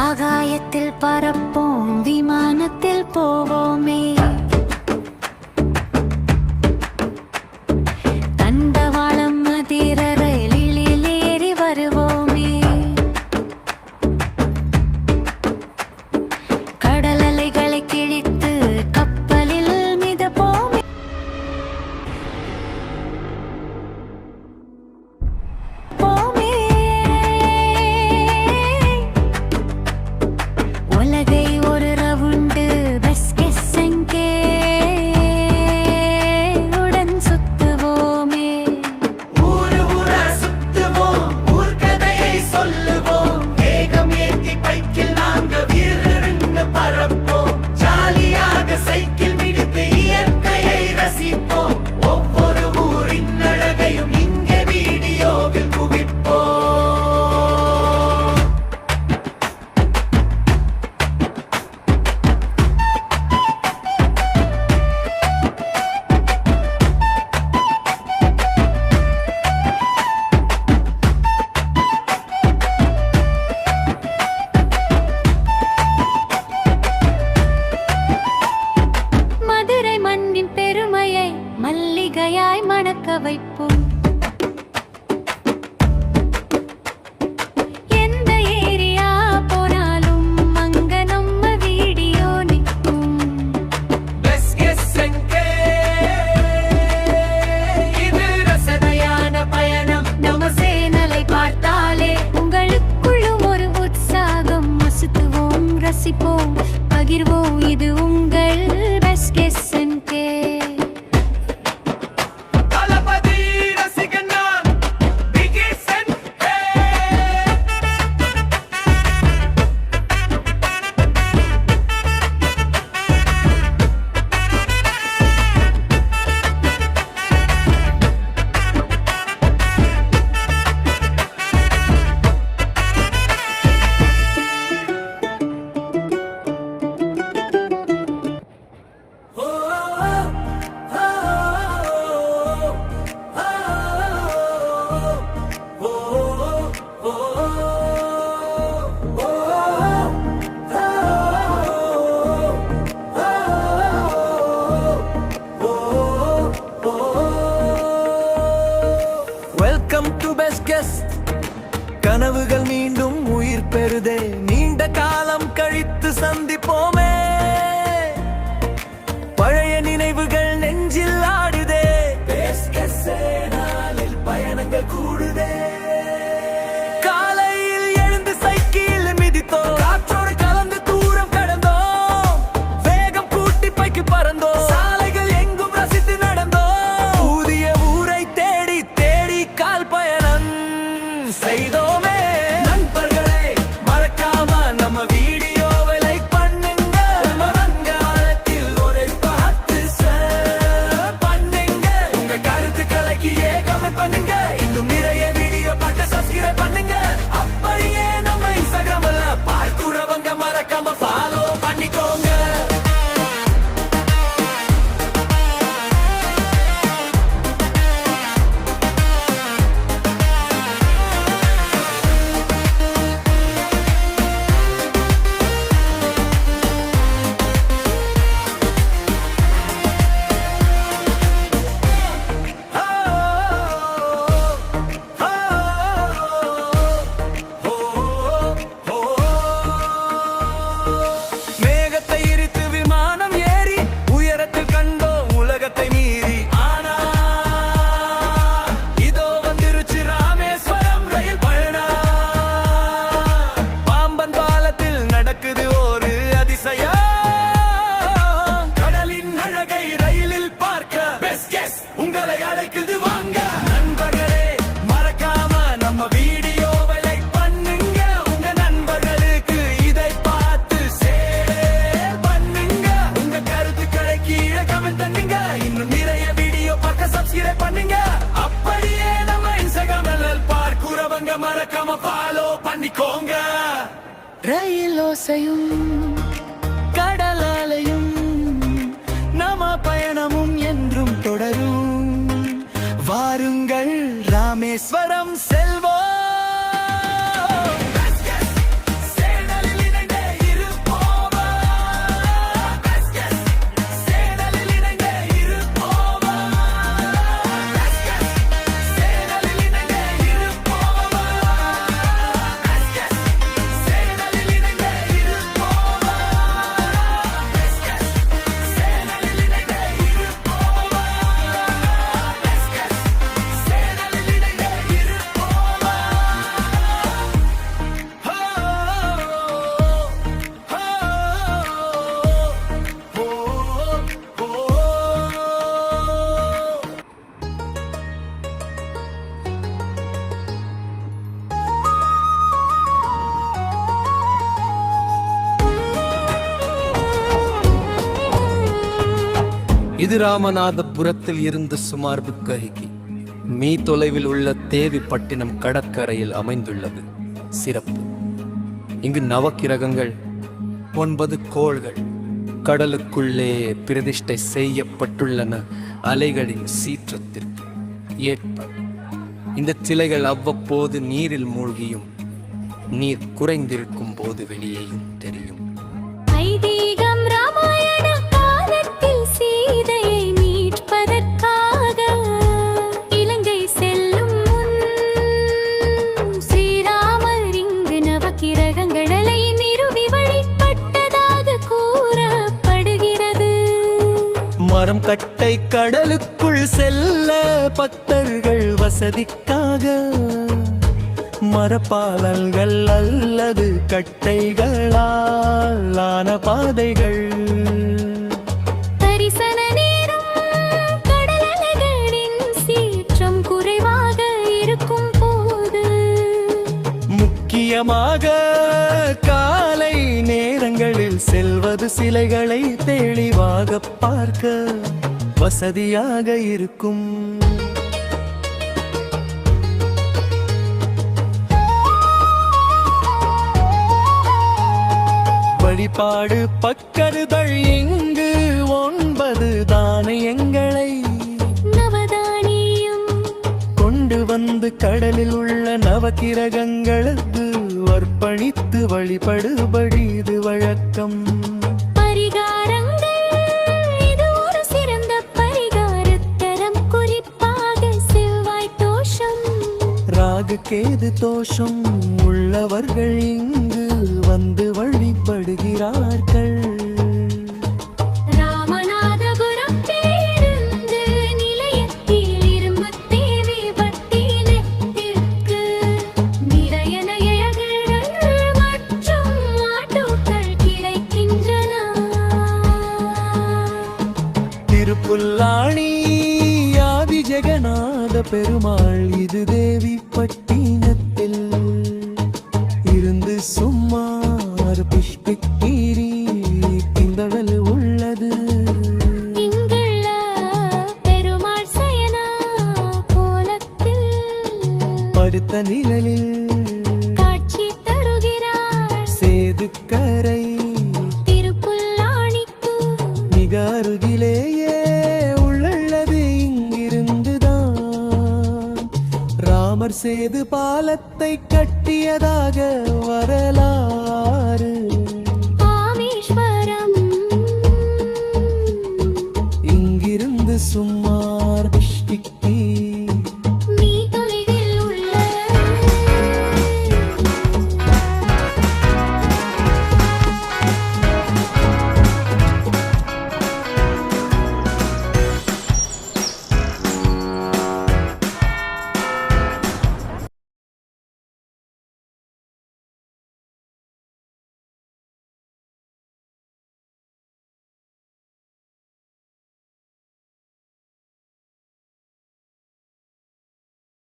ஆகாயத்தில் பறப்போம், விமானத்தில் போவோமே. தண்டவாளம் மதிர ரயிலில் ஏறி வருவோமே. கடல் அலைகளை கிழித்து கப்பலில் மிதப்போமே. உலகை ஒரு ரவுண்டு பெஸ்ட் கெஸ் எங்கே உடன் சுத்துவோமே. ஊரு ஊர சுத்துவோம், ஊர் கதையை சொல்லுவோம். வேகம் ஏற்றி பைக்கில் நாங்க வீரருங்க பறப்போம். ஜாலியாக சைக்கிள் மிதித்து இயற்கையை ரசிப்போம். ஒவ்வொரு ஊரின் அழகையும் இங்கே வீடியோவில் குவிப்போம். மதுரை மண்ணின் பெருமையை மல்லிகையாய் மணக்க வைப்போம். எந்த ஏரியா போனாலும் அங்க நம்ம வீடியோ நிற்கும். பெஸ்ட் கெஸ் எங்கே? இது ரசனையான பயணம். நம்ம சேனலை பார்த்தாலே உங்களுக்குள்ளும் ஒரு உற்சாகம். அசுத்துவோம், ரசிப்போம், பகிர்வோம். இது உங்கள் பெஸ்ட் கெஸ் எங்கே. தளபதி ரசிகன் நான், பிகேஸ் எங்கே? Welcome to best guest. கனவுகள் மீண்டும் உயிர் பெறுதே. நீண்ட காலம் கழித்து சந்திப்போமே. பழைய நினைவுகள் நெஞ்சில் ஆடுதே. பெஸ்ட் கெஸ்ட் நாளில் பயணங்கள் கூடுதே. காலையில் எழுந்து சைக்கிள் மிதித்தோம். காற்றோடு கலந்து தூரம் கடந்தோம். வேகம் கூட்டி பைக்கு பறந்தோம். சாலைகள் எங்கும் ரசித்து நடந்தோம். புதிய ஊரை தேடி தேடி கால் பயணம் செய்தோமே. நண்பர்களே, மறக்காம நம்ம வீடியோவை லைக் பண்ணுங்க. வருங்காலத்தில் ஒரு பார்த்து பண்ணுங்க. உங்க கருத்துக்களுக்கு கமெண்ட் பண்ணுங்க. இன்னும் நிறைய வீடியோ பார்க்க சப்ஸ்கிரைப் பண்ணுங்க. அப்படியே நம்ம இன்ஸ்டாகிராம்ல பார்க்கிறவங்க மறக்காம ஃபாலோ பண்ணிக்கோங்க. மேகத்தை இடித்து விமானம் ஏறி உயரத்தில் கண்டோம் உலகத்தை மீறி. ஆனா இதோ வந்துருச்சு ராமேஸ்வரம் ரயில் பயணம். பாம்பன் பாலத்தில் நடக்குது ஒரு அதிசயம். கடலின் அழகை ரயிலில் பார்க்க பெஸ்ட் கெஸ் உங்களை அழைக்குது வாங்க. நண்பர்களே, மறக்காம நம்ம வீடியோவை லைக் பண்ணுங்க. உங்க நண்பர்களுக்கு இதை பார்த்து ஷேர் பண்ணுங்க. உங்க கருத்துக்களை கீழே கமெண்ட் பண்ணுங்க. இன்னும் நிறைய வீடியோ பார்க்க சப்ஸ்கிரைப் பண்ணுங்க. அப்படியே நம்ம இன்ஸ்டாகிராம்ல பார்க்கிறவங்க மறக்காம ஃபாலோ பண்ணிக்கோங்க. ரயில் ஓசையும் கடல் அலையும் நம்ம பயணமும் என்றும் தொடரும். வாருங்கள் ராமேஸ்வரம் செல்வோம். சேனலில் இது ராமநாதபுரத்தில் இருந்து சுமார் புக்ககைக்கு மீ தொலைவில் உள்ள தேவிப்பட்டினம் கடற்கரையில் அமைந்துள்ளது. சிறப்பு: இங்கு நவக்கிரகங்கள் 9 கோள்கள் கடலுக்குள்ளே பிரதிஷ்டை செய்யப்பட்டுள்ளன. அலைகளின் சீற்றத்திற்கு ஏற்ப இந்த சிலைகள் அவ்வப்போது நீரில் மூழ்கியும் நீர் குறைந்திருக்கும் போது வெளியேயும் தெரியும். ஐதீகம் ராமாயண காலத்தில் சீதையை மீட்பதற்காக இலங்கை செல்லும் முன் ஸ்ரீராமர் இங்கு நவக்கிரகங்களை நிறுவி வழிபட்டதாக கூறப்படுகிறது. மரம் கட்டை கடலுக்குள் செல்ல பக்தர்கள் வசதிக்காக மரப்பாலங்கள் அல்லது கட்டைகளால் ஆன பாதைகள். தரிசன நேரம் கடல் அலைகளின் சீற்றம் குறைவாக இருக்கும் போது, முக்கியமாக காலை நேரங்களில் செல்வது சிலைகளை தெளிவாக பார்க்க வசதியாக இருக்கும். வழிபாடு பக்கருதல் இங்கு 9 தானியங்களை நவதானியம் கொண்டு வந்து கடலில் உள்ள நவக்கிரகங்களுக்கு அர்ப்பணித்து வழிபடுபடி இது வழக்கம். பரிகாரங்கள் இது ஒரு சிறந்த பரிகாரத்தரம். குறிப்பாக செவ்வாய் தோஷம், ராகு கேது தோஷம் உள்ளவர்கள் இங்கு வந்து வழிபடுகிறார்கள். ராமநாதபுரம் பேருந்து நிலையத்தில் இரும்பு தேவி பட்டினத்திற்கு நிறைய நகைகள் மற்றும் ஆட்டோக்கள் கிடைக்கின்றன. திருப்புல்லாணி ஆதி ஜெகநாத பெருமாள் இது தேவி பட்டினத்தில் இருந்து சுமார் புஷ்பிக்கீரி கிந்தவல் உள்ளது. இங்குள்ள பெருமாள் சயனா கோலத்தில் பருத்த நிழலில் காட்சி தருகிறார். சேதுக்கரை திருப்புல்லாணிக்கு மிக அருகிலேயே உள்ளது. இங்கிருந்துதான் ராமர் சேது பாலத்தை கட்டியதாக வரலாறு. ராமேஸ்வரம் இங்கிருந்து சுமார் 50 கிலோமீட்டர்